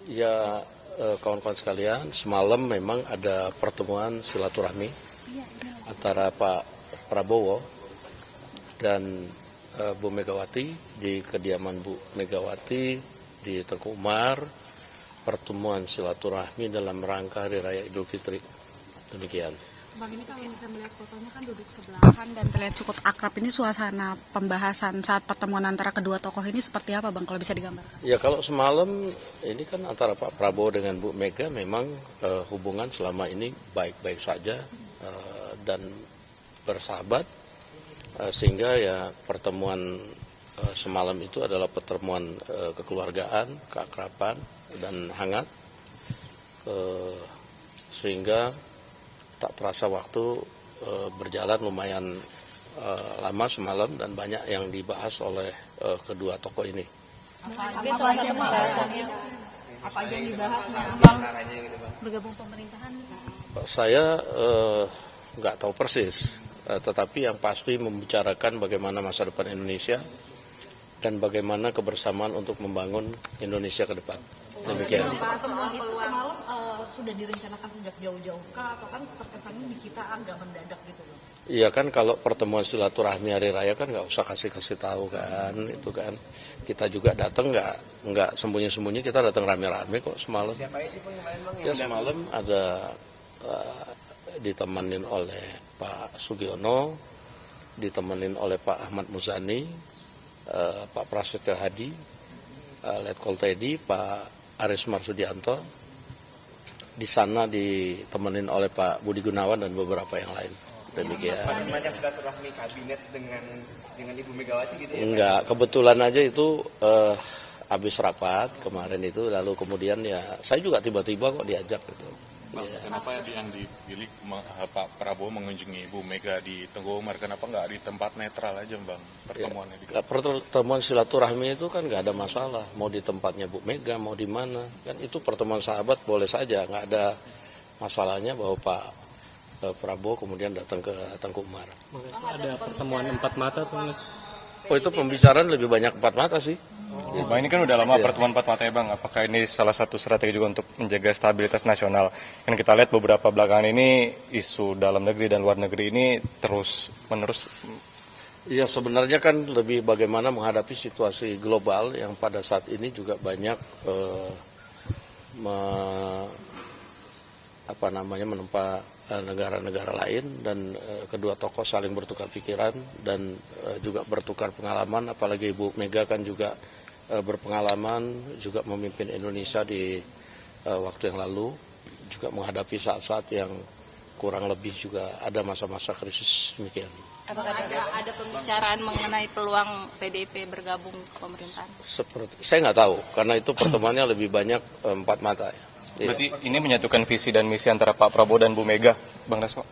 Ya, kawan-kawan sekalian, semalam memang ada pertemuan silaturahmi antara Pak Prabowo dan Bu Megawati di kediaman Bu Megawati di Tengku Umar, pertemuan silaturahmi dalam rangka Hari Raya Idul Fitri. Demikian. Bang, ini kalau bisa melihat fotonya kan duduk sebelahan dan terlihat cukup akrab. Ini suasana pembahasan saat pertemuan antara kedua tokoh ini seperti apa, Bang, kalau bisa digambarkan? Ya, kalau semalam ini kan antara Pak Prabowo dengan Bu Mega memang hubungan selama ini baik-baik saja dan bersahabat, sehingga ya pertemuan semalam itu adalah pertemuan kekeluargaan, keakraban dan hangat, sehingga tak terasa waktu berjalan lumayan lama semalam dan banyak yang dibahas oleh kedua tokoh ini. Apa aja pembahasannya? Apa aja yang dibahas, Bang? Bergabung pemerintahan misalnya? Saya nggak tahu persis, tetapi yang pasti membicarakan bagaimana masa depan Indonesia dan bagaimana kebersamaan untuk membangun Indonesia ke depan. Demikian. Pertemuan itu semalam sudah direncanakan sejak jauh-jauh kah, atau kan terkesannya di kita agak mendadak gitu loh? Iya kan, kalau pertemuan silaturahmi hari raya kan nggak usah kasih tahu kan, itu kan kita juga datang nggak sembunyi-sembunyi, kita datang rame-rame kok semalam. Siapa sih Bang yang lain, Bang? Ya semalam ada ditemenin oleh Pak Sugiono, ditemenin oleh Pak Ahmad Muzani, Pak Prasetyo Hadi, Letkol Teddy, Pak Aris Marsudianto. Di sana ditemenin oleh Pak Budi Gunawan dan beberapa yang lain. Demikian. Macam silaturahmi kabinet dengan Ibu Megawati gitu ya? Enggak, kebetulan aja itu habis rapat kemarin itu, lalu kemudian ya saya juga tiba-tiba kok diajak gitu. Bang, ya. Kenapa yang dipilih Pak Prabowo mengunjungi Ibu Mega di Tengku Umar? Kenapa nggak di tempat netral aja, Bang, pertemuannya? Ya, pertemuan silaturahmi itu kan nggak ada masalah, mau di tempatnya Bu Mega, mau di mana, kan itu pertemuan sahabat boleh saja, nggak ada masalahnya bahwa Pak Prabowo kemudian datang ke Tengku Umar. Ada pertemuan empat mata tuh? Oh, itu pembicaraan lebih banyak empat mata sih. Bang, ini kan udah lama pertemuan empat mata ya, Bang. Apakah ini salah satu strategi juga untuk menjaga stabilitas nasional? Kan kita lihat beberapa belakangan ini isu dalam negeri dan luar negeri ini terus menerus. Iya, sebenarnya kan lebih bagaimana menghadapi situasi global yang pada saat ini juga banyak menempa negara-negara lain, dan kedua tokoh saling bertukar pikiran dan juga bertukar pengalaman, apalagi Ibu Mega kan juga berpengalaman juga memimpin Indonesia di waktu yang lalu, juga menghadapi saat-saat yang kurang lebih juga ada masa-masa krisis demikian. Apakah ada pembicaraan mengenai peluang PDIP bergabung ke pemerintahan? Saya nggak tahu, karena itu pertemuannya lebih banyak empat mata. Berarti ini menyatukan visi dan misi antara Pak Prabowo dan Bu Mega, Bang Dasko?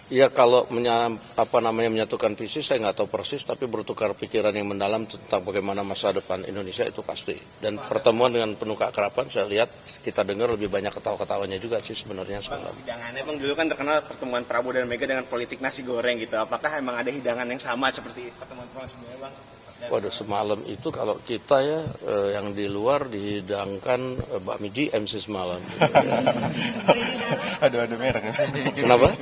Iya, kalau menyatukan visi saya nggak tahu persis, tapi bertukar pikiran yang mendalam tentang bagaimana masa depan Indonesia itu pasti. Dan pertemuan dengan penuh keakraban, saya lihat kita dengar lebih banyak ketawa-ketawanya juga sih sebenarnya semalam. Hidangannya, Bang, dulu kan terkenal pertemuan Prabowo dan Mega dengan politik nasi goreng gitu. Apakah emang ada hidangan yang sama seperti pertemuan sebelumnya, Bang? Waduh, semalam itu kalau kita ya yang di luar dihidangkan bakmi GM sih semalam. Aduh merek. Kenapa?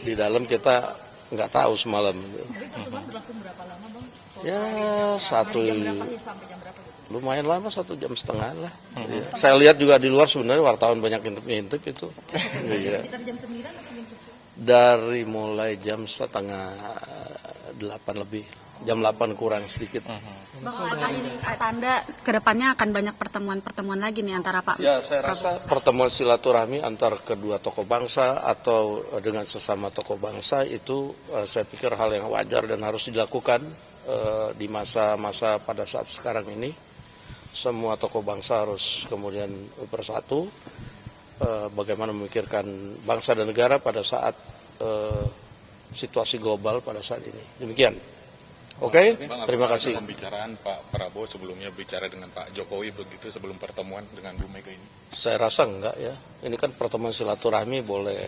Di dalam kita nggak tahu semalam. Pertemuan berlangsung berapa lama, Bang? Ya Jam berapa nih, sampai jam berapa gitu? lumayan lama, 1,5 jam lah. Ya. Saya lihat juga di luar sebenarnya wartawan banyak ngintip itu. Ya. Sekitar jam 9 atau jam 10? Dari mulai jam 7:30 lebih. Jam 8 kurang sedikit. Bang, apakah ini tanda kedepannya akan banyak pertemuan-pertemuan lagi nih antara Pak? Ya, saya rasa pertemuan silaturahmi antar kedua tokoh bangsa atau dengan sesama tokoh bangsa itu saya pikir hal yang wajar dan harus dilakukan di masa-masa pada saat sekarang ini. Semua tokoh bangsa harus kemudian bersatu, bagaimana memikirkan bangsa dan negara pada saat situasi global pada saat ini. Demikian. Oke, terima kasih. Pembicaraan Pak Prabowo sebelumnya bicara dengan Pak Jokowi begitu sebelum pertemuan dengan Bu Mega ini? Saya rasa enggak ya. Ini kan pertemuan silaturahmi, boleh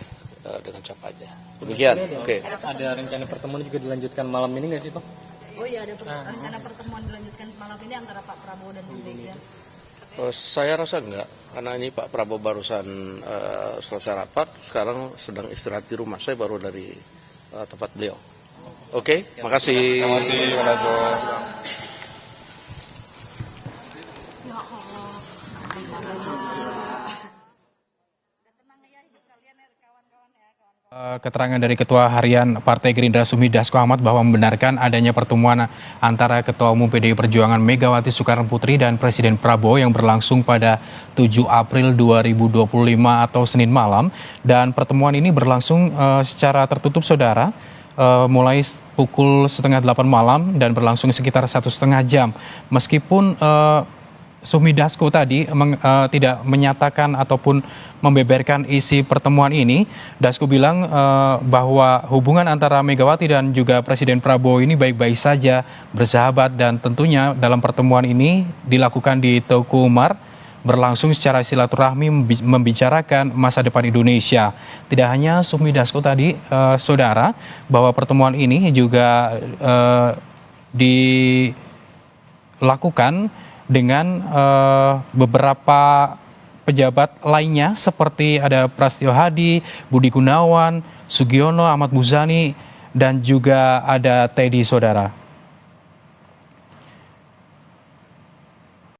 dengan siapa aja. Demikian. Oke. Ada rencana pertemuan juga dilanjutkan malam ini nggak sih, Pak? Oh iya, ada rencana pertemuan dilanjutkan malam ini antara Pak Prabowo dan Bu Mega. Saya rasa enggak, karena ini Pak Prabowo barusan selesai rapat, sekarang sedang istirahat di rumah. Saya baru dari tempat beliau. Oke, makasih. Terima kasih, Mas Hasto. Keterangan dari Ketua Harian Partai Gerindra Sumi Dasko Ahmad bahwa membenarkan adanya pertemuan antara Ketua Umum PDI Perjuangan Megawati Soekarno Putri dan Presiden Prabowo yang berlangsung pada 7 April 2025 atau Senin malam, dan pertemuan ini berlangsung secara tertutup, saudara, mulai pukul setengah 8 malam dan berlangsung sekitar 1,5 jam. Meskipun Sumi Dasko tadi tidak menyatakan ataupun membeberkan isi pertemuan ini, Dasko bilang bahwa hubungan antara Megawati dan juga Presiden Prabowo ini baik-baik saja, bersahabat, dan tentunya dalam pertemuan ini dilakukan di Teguh Umar, berlangsung secara silaturahmi membicarakan masa depan Indonesia. Tidak hanya Sumi Dasko tadi, saudara, bahwa pertemuan ini juga dilakukan dengan beberapa pejabat lainnya seperti ada Prasetyo Hadi, Budi Gunawan, Sugiono, Ahmad Muzani, dan juga ada Teddy, saudara.